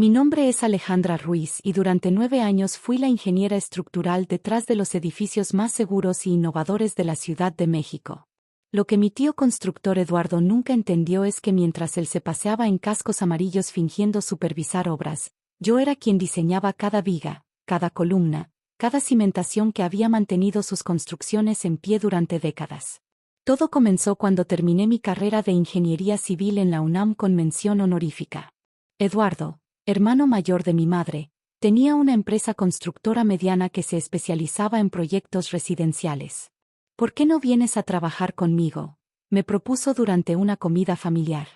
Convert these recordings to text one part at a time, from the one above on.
Mi nombre es Alejandra Ruiz y durante 9 años fui la ingeniera estructural detrás de los edificios más seguros y innovadores de la Ciudad de México. Lo que mi tío constructor Eduardo nunca entendió es que mientras él se paseaba en cascos amarillos fingiendo supervisar obras, yo era quien diseñaba cada viga, cada columna, cada cimentación que había mantenido sus construcciones en pie durante décadas. Todo comenzó cuando terminé mi carrera de ingeniería civil en la UNAM con mención honorífica. Eduardo, hermano mayor de mi madre, tenía una empresa constructora mediana que se especializaba en proyectos residenciales. ¿Por qué no vienes a trabajar conmigo?, me propuso durante una comida familiar.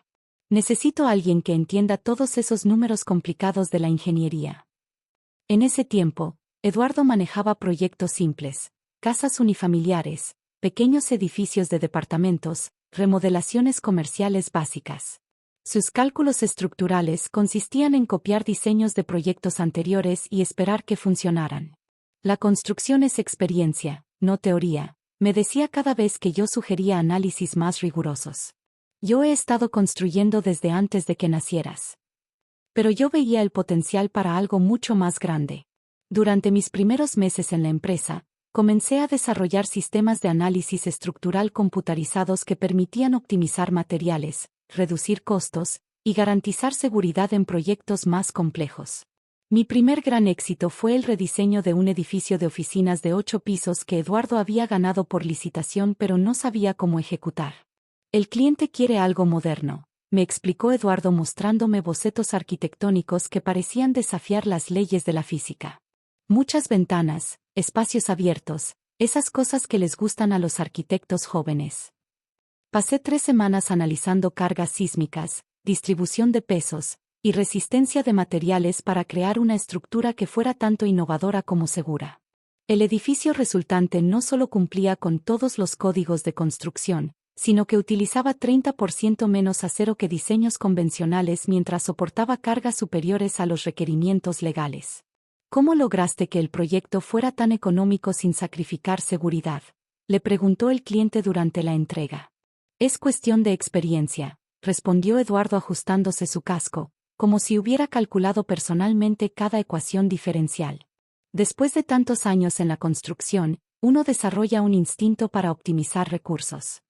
Necesito a alguien que entienda todos esos números complicados de la ingeniería. En ese tiempo, Eduardo manejaba proyectos simples, casas unifamiliares, pequeños edificios de departamentos, remodelaciones comerciales básicas. Sus cálculos estructurales consistían en copiar diseños de proyectos anteriores y esperar que funcionaran. La construcción es experiencia, no teoría, me decía cada vez que yo sugería análisis más rigurosos. Yo he estado construyendo desde antes de que nacieras. Pero yo veía el potencial para algo mucho más grande. Durante mis primeros meses en la empresa, comencé a desarrollar sistemas de análisis estructural computarizados que permitían optimizar materiales, reducir costos y garantizar seguridad en proyectos más complejos. Mi primer gran éxito fue el rediseño de un edificio de oficinas de 8 pisos que Eduardo había ganado por licitación pero no sabía cómo ejecutar. El cliente quiere algo moderno, me explicó Eduardo mostrándome bocetos arquitectónicos que parecían desafiar las leyes de la física. Muchas ventanas, espacios abiertos, esas cosas que les gustan a los arquitectos jóvenes. Pasé 3 semanas analizando cargas sísmicas, distribución de pesos y resistencia de materiales para crear una estructura que fuera tanto innovadora como segura. El edificio resultante no solo cumplía con todos los códigos de construcción, sino que utilizaba 30% menos acero que diseños convencionales mientras soportaba cargas superiores a los requerimientos legales. ¿Cómo lograste que el proyecto fuera tan económico sin sacrificar seguridad?, le preguntó el cliente durante la entrega. Es cuestión de experiencia, respondió Eduardo ajustándose su casco, como si hubiera calculado personalmente cada ecuación diferencial. Después de tantos años en la construcción, uno desarrolla un instinto para optimizar recursos.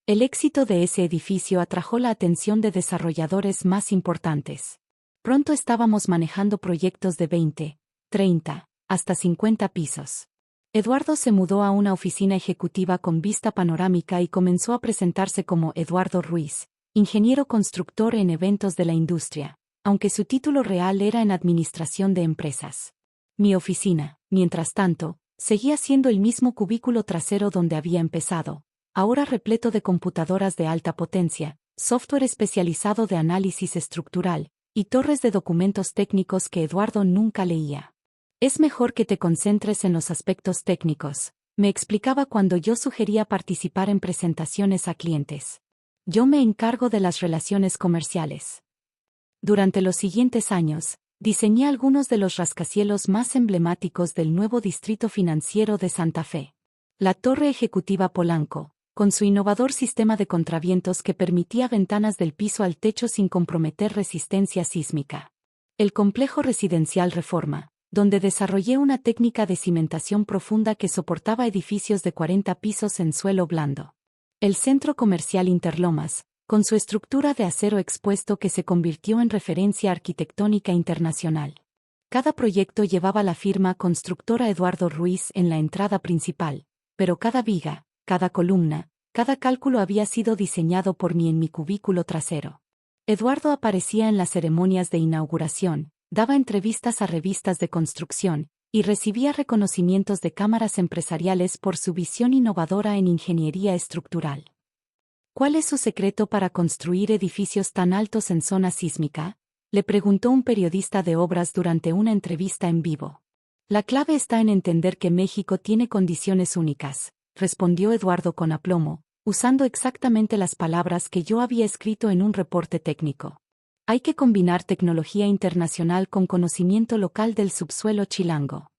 El éxito de ese edificio atrajo la atención de desarrolladores más importantes. Pronto estábamos manejando proyectos de 20, 30, hasta 50 pisos. Eduardo se mudó a una oficina ejecutiva con vista panorámica y comenzó a presentarse como Eduardo Ruiz, ingeniero constructor en eventos de la industria, aunque su título real era en administración de empresas. Mi oficina, mientras tanto, seguía siendo el mismo cubículo trasero donde había empezado, ahora repleto de computadoras de alta potencia, software especializado de análisis estructural, y torres de documentos técnicos que Eduardo nunca leía. Es mejor que te concentres en los aspectos técnicos, me explicaba cuando yo sugería participar en presentaciones a clientes. Yo me encargo de las relaciones comerciales. Durante los siguientes años, diseñé algunos de los rascacielos más emblemáticos del nuevo distrito financiero de Santa Fe. La Torre Ejecutiva Polanco, con su innovador sistema de contravientos que permitía ventanas del piso al techo sin comprometer resistencia sísmica. El complejo residencial Reforma, donde desarrollé una técnica de cimentación profunda que soportaba edificios de 40 pisos en suelo blando. El centro comercial Interlomas, con su estructura de acero expuesto que se convirtió en referencia arquitectónica internacional. Cada proyecto llevaba la firma constructora Eduardo Ruiz en la entrada principal, pero cada viga, cada columna, cada cálculo había sido diseñado por mí en mi cubículo trasero. Eduardo aparecía en las ceremonias de inauguración, daba entrevistas a revistas de construcción, y recibía reconocimientos de cámaras empresariales por su visión innovadora en ingeniería estructural. ¿Cuál es su secreto para construir edificios tan altos en zona sísmica?, le preguntó un periodista de obras durante una entrevista en vivo. La clave está en entender que México tiene condiciones únicas, respondió Eduardo con aplomo, usando exactamente las palabras que yo había escrito en un reporte técnico. Hay que combinar tecnología internacional con conocimiento local del subsuelo chilango.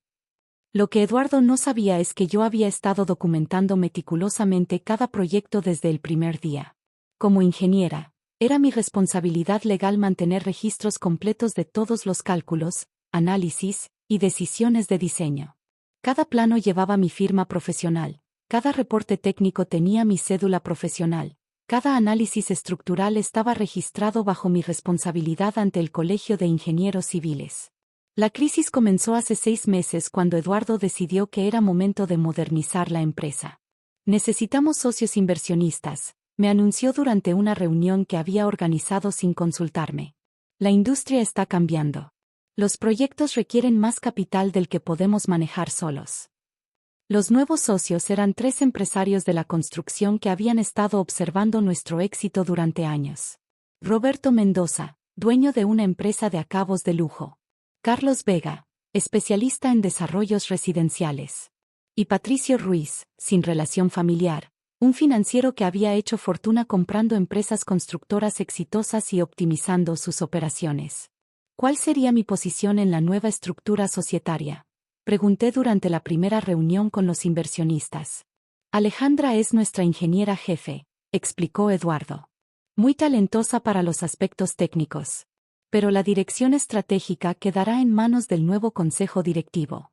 Lo que Eduardo no sabía es que yo había estado documentando meticulosamente cada proyecto desde el primer día. Como ingeniera, Era mi responsabilidad legal mantener registros completos de todos los cálculos, análisis y decisiones de diseño. Cada plano llevaba mi firma profesional, cada reporte técnico tenía mi cédula profesional, cada análisis estructural estaba registrado bajo mi responsabilidad ante el Colegio de Ingenieros Civiles. La crisis comenzó hace 6 meses cuando Eduardo decidió que era momento de modernizar la empresa. Necesitamos socios inversionistas, me anunció durante una reunión que había organizado sin consultarme. La industria está cambiando. Los proyectos requieren más capital del que podemos manejar solos. Los nuevos socios eran 3 empresarios de la construcción que habían estado observando nuestro éxito durante años. Roberto Mendoza, dueño de una empresa de acabos de lujo. Carlos Vega, especialista en desarrollos residenciales. Y Patricio Ruiz, sin relación familiar, un financiero que había hecho fortuna comprando empresas constructoras exitosas y optimizando sus operaciones. ¿Cuál sería mi posición en la nueva estructura societaria? Pregunté durante la primera reunión con los inversionistas. Alejandra es nuestra ingeniera jefe, explicó Eduardo. Muy talentosa para los aspectos técnicos. Pero la dirección estratégica quedará en manos del nuevo consejo directivo.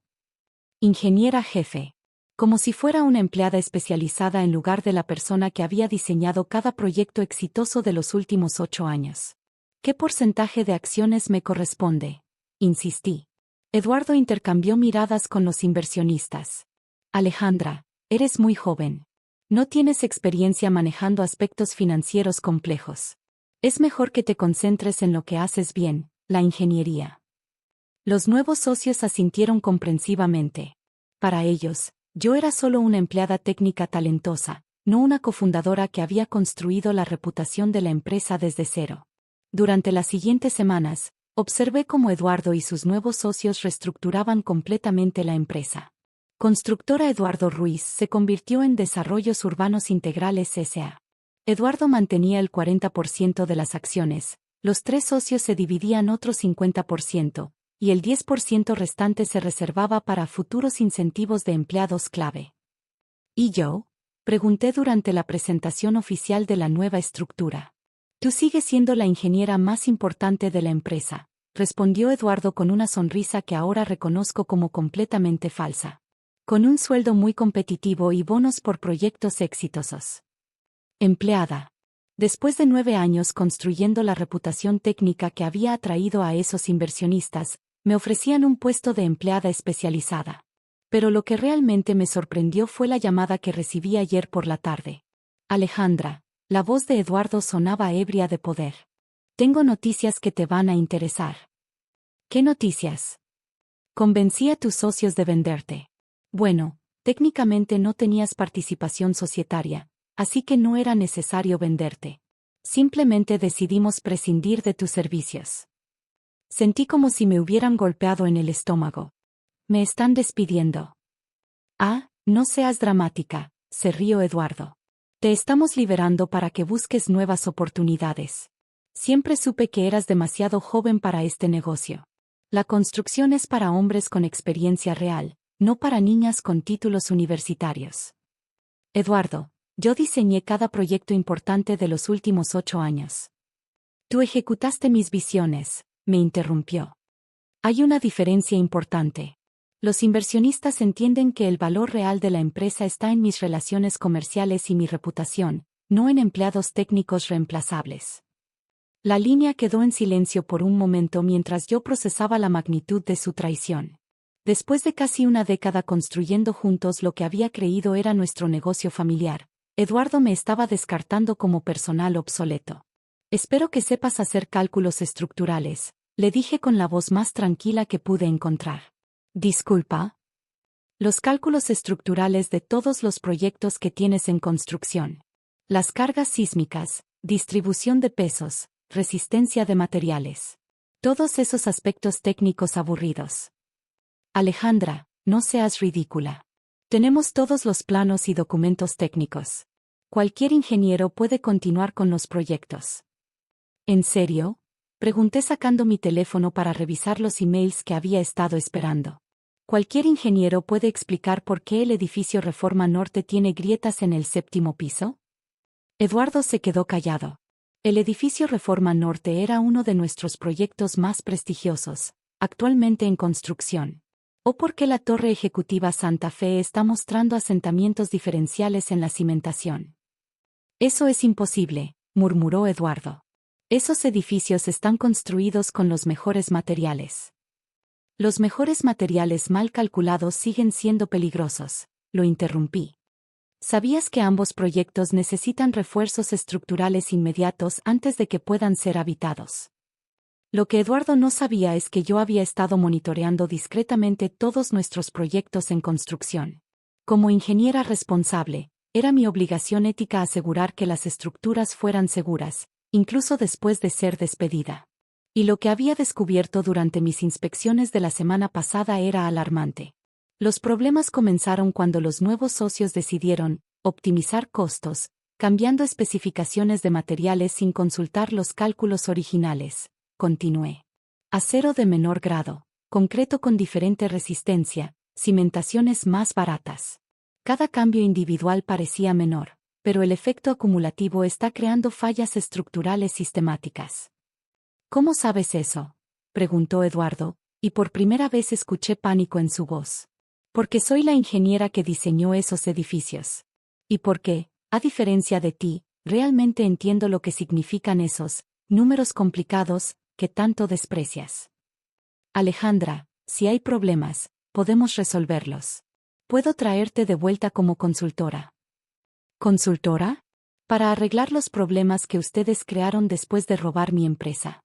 Ingeniera jefe. Como si fuera una empleada especializada en lugar de la persona que había diseñado cada proyecto exitoso de los últimos 8 años. ¿Qué porcentaje de acciones me corresponde? Insistí. Eduardo intercambió miradas con los inversionistas. Alejandra, eres muy joven. No tienes experiencia manejando aspectos financieros complejos. Es mejor que te concentres en lo que haces bien, la ingeniería. Los nuevos socios asintieron comprensivamente. Para ellos, yo era solo una empleada técnica talentosa, no una cofundadora que había construido la reputación de la empresa desde cero. Durante las siguientes semanas, observé cómo Eduardo y sus nuevos socios reestructuraban completamente la empresa. Constructora Eduardo Ruiz se convirtió en Desarrollos Urbanos Integrales S.A. Eduardo mantenía el 40% de las acciones, los 3 socios se dividían otro 50%, y el 10% restante se reservaba para futuros incentivos de empleados clave. ¿Y yo? Pregunté durante la presentación oficial de la nueva estructura. Tú sigues siendo la ingeniera más importante de la empresa, respondió Eduardo con una sonrisa que ahora reconozco como completamente falsa. Con un sueldo muy competitivo y bonos por proyectos exitosos. Empleada. Después de 9 años construyendo la reputación técnica que había atraído a esos inversionistas, me ofrecían un puesto de empleada especializada. Pero lo que realmente me sorprendió fue la llamada que recibí ayer por la tarde. Alejandra, la voz de Eduardo sonaba ebria de poder. Tengo noticias que te van a interesar. ¿Qué noticias? Convencí a tus socios de venderte. Bueno, técnicamente no tenías participación societaria, así que no era necesario venderte. Simplemente decidimos prescindir de tus servicios. Sentí como si me hubieran golpeado en el estómago. Me están despidiendo. Ah, no seas dramática, se rió Eduardo. Te estamos liberando para que busques nuevas oportunidades. Siempre supe que eras demasiado joven para este negocio. La construcción es para hombres con experiencia real, no para niñas con títulos universitarios. Eduardo, yo diseñé cada proyecto importante de los últimos 8 años. Tú ejecutaste mis visiones, me interrumpió. Hay una diferencia importante. Los inversionistas entienden que el valor real de la empresa está en mis relaciones comerciales y mi reputación, no en empleados técnicos reemplazables. La línea quedó en silencio por un momento mientras yo procesaba la magnitud de su traición. Después de casi una década construyendo juntos lo que había creído era nuestro negocio familiar, Eduardo me estaba descartando como personal obsoleto. Espero que sepas hacer cálculos estructurales, le dije con la voz más tranquila que pude encontrar. Disculpa. Los cálculos estructurales de todos los proyectos que tienes en construcción. Las cargas sísmicas, distribución de pesos, resistencia de materiales. Todos esos aspectos técnicos aburridos. Alejandra, no seas ridícula. Tenemos todos los planos y documentos técnicos. Cualquier ingeniero puede continuar con los proyectos. ¿En serio? Pregunté sacando mi teléfono para revisar los emails que había estado esperando. Cualquier ingeniero puede explicar por qué el edificio Reforma Norte tiene grietas en el 7º piso. Eduardo se quedó callado. El edificio Reforma Norte era uno de nuestros proyectos más prestigiosos, actualmente en construcción. ¿O por qué la Torre Ejecutiva Santa Fe está mostrando asentamientos diferenciales en la cimentación? Eso es imposible, murmuró Eduardo. Esos edificios están construidos con los mejores materiales. Los mejores materiales mal calculados siguen siendo peligrosos, lo interrumpí. ¿Sabías que ambos proyectos necesitan refuerzos estructurales inmediatos antes de que puedan ser habitados? Lo que Eduardo no sabía es que yo había estado monitoreando discretamente todos nuestros proyectos en construcción. Como ingeniera responsable, era mi obligación ética asegurar que las estructuras fueran seguras, incluso después de ser despedida. Y lo que había descubierto durante mis inspecciones de la semana pasada era alarmante. Los problemas comenzaron cuando los nuevos socios decidieron optimizar costos, cambiando especificaciones de materiales sin consultar los cálculos originales. Continué. Acero de menor grado, concreto con diferente resistencia, cimentaciones más baratas. Cada cambio individual parecía menor, pero el efecto acumulativo está creando fallas estructurales sistemáticas. ¿Cómo sabes eso?, preguntó Eduardo, y por primera vez escuché pánico en su voz. Porque soy la ingeniera que diseñó esos edificios. Y porque, a diferencia de ti, realmente entiendo lo que significan esos números complicados que tanto desprecias. Alejandra, si hay problemas, podemos resolverlos. Puedo traerte de vuelta como consultora. ¿Consultora? Para arreglar los problemas que ustedes crearon después de robar mi empresa.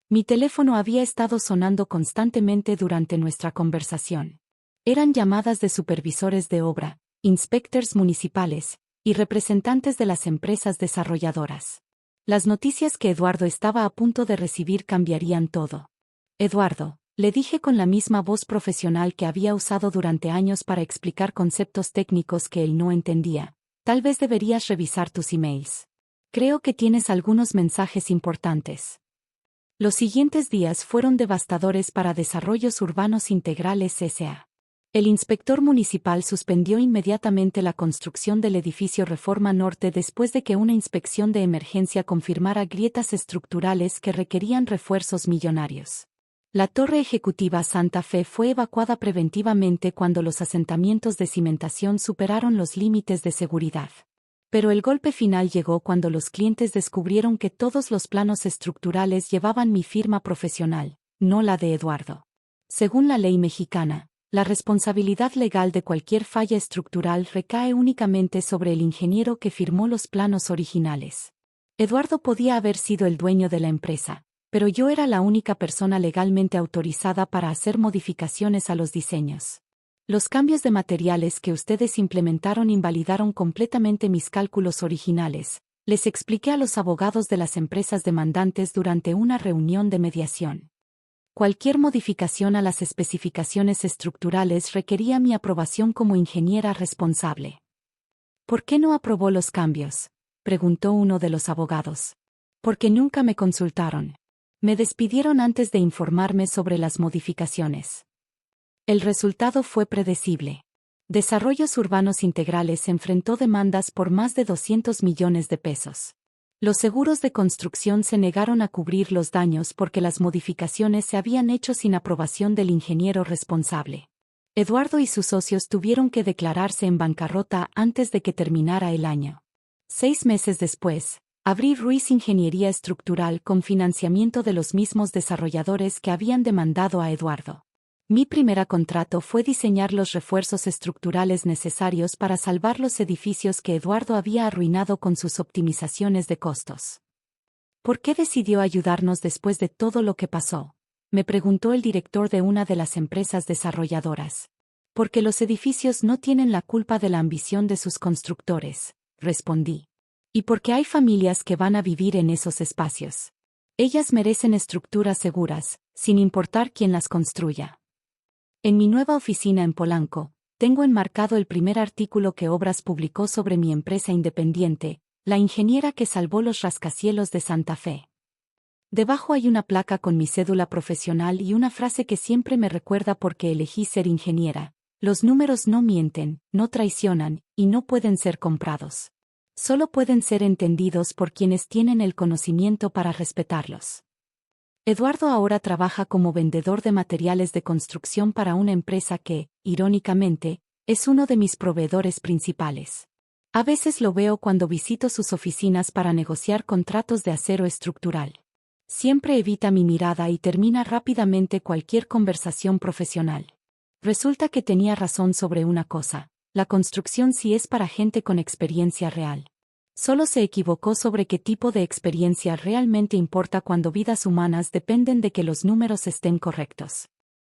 Mi teléfono había estado sonando constantemente durante nuestra conversación. Eran llamadas de supervisores de obra, inspectores municipales, y representantes de las empresas desarrolladoras. Las noticias que Eduardo estaba a punto de recibir cambiarían todo. Eduardo, le dije con la misma voz profesional que había usado durante años para explicar conceptos técnicos que él no entendía, tal vez deberías revisar tus emails. Creo que tienes algunos mensajes importantes. Los siguientes días fueron devastadores para Desarrollos Urbanos Integrales S.A. El inspector municipal suspendió inmediatamente la construcción del edificio Reforma Norte después de que una inspección de emergencia confirmara grietas estructurales que requerían refuerzos millonarios. La Torre Ejecutiva Santa Fe fue evacuada preventivamente cuando los asentamientos de cimentación superaron los límites de seguridad. Pero el golpe final llegó cuando los clientes descubrieron que todos los planos estructurales llevaban mi firma profesional, no la de Eduardo. Según la ley mexicana, la responsabilidad legal de cualquier falla estructural recae únicamente sobre el ingeniero que firmó los planos originales. Eduardo podía haber sido el dueño de la empresa, pero yo era la única persona legalmente autorizada para hacer modificaciones a los diseños. Los cambios de materiales que ustedes implementaron invalidaron completamente mis cálculos originales, les expliqué a los abogados de las empresas demandantes durante una reunión de mediación. Cualquier modificación a las especificaciones estructurales requería mi aprobación como ingeniera responsable. ¿Por qué no aprobó los cambios?, preguntó uno de los abogados. Porque nunca me consultaron. Me despidieron antes de informarme sobre las modificaciones. El resultado fue predecible. Desarrollos Urbanos Integrales enfrentó demandas por más de 200 millones de pesos. Los seguros de construcción se negaron a cubrir los daños porque las modificaciones se habían hecho sin aprobación del ingeniero responsable. Eduardo y sus socios tuvieron que declararse en bancarrota antes de que terminara el año. 6 meses después, abrí Ruiz Ingeniería Estructural con financiamiento de los mismos desarrolladores que habían demandado a Eduardo. Mi primer contrato fue diseñar los refuerzos estructurales necesarios para salvar los edificios que Eduardo había arruinado con sus optimizaciones de costos. ¿Por qué decidió ayudarnos después de todo lo que pasó?, me preguntó el director de una de las empresas desarrolladoras. Porque los edificios no tienen la culpa de la ambición de sus constructores, respondí. Y porque hay familias que van a vivir en esos espacios. Ellas merecen estructuras seguras, sin importar quién las construya. En mi nueva oficina en Polanco, tengo enmarcado el primer artículo que Obras publicó sobre mi empresa independiente, la ingeniera que salvó los rascacielos de Santa Fe. Debajo hay una placa con mi cédula profesional y una frase que siempre me recuerda por qué elegí ser ingeniera: los números no mienten, no traicionan, y no pueden ser comprados. Solo pueden ser entendidos por quienes tienen el conocimiento para respetarlos. Eduardo ahora trabaja como vendedor de materiales de construcción para una empresa que, irónicamente, es uno de mis proveedores principales. A veces lo veo cuando visito sus oficinas para negociar contratos de acero estructural. Siempre evita mi mirada y termina rápidamente cualquier conversación profesional. Resulta que tenía razón sobre una cosa: la construcción sí es para gente con experiencia real. Solo se equivocó sobre qué tipo de experiencia realmente importa cuando vidas humanas dependen de que los números estén correctos.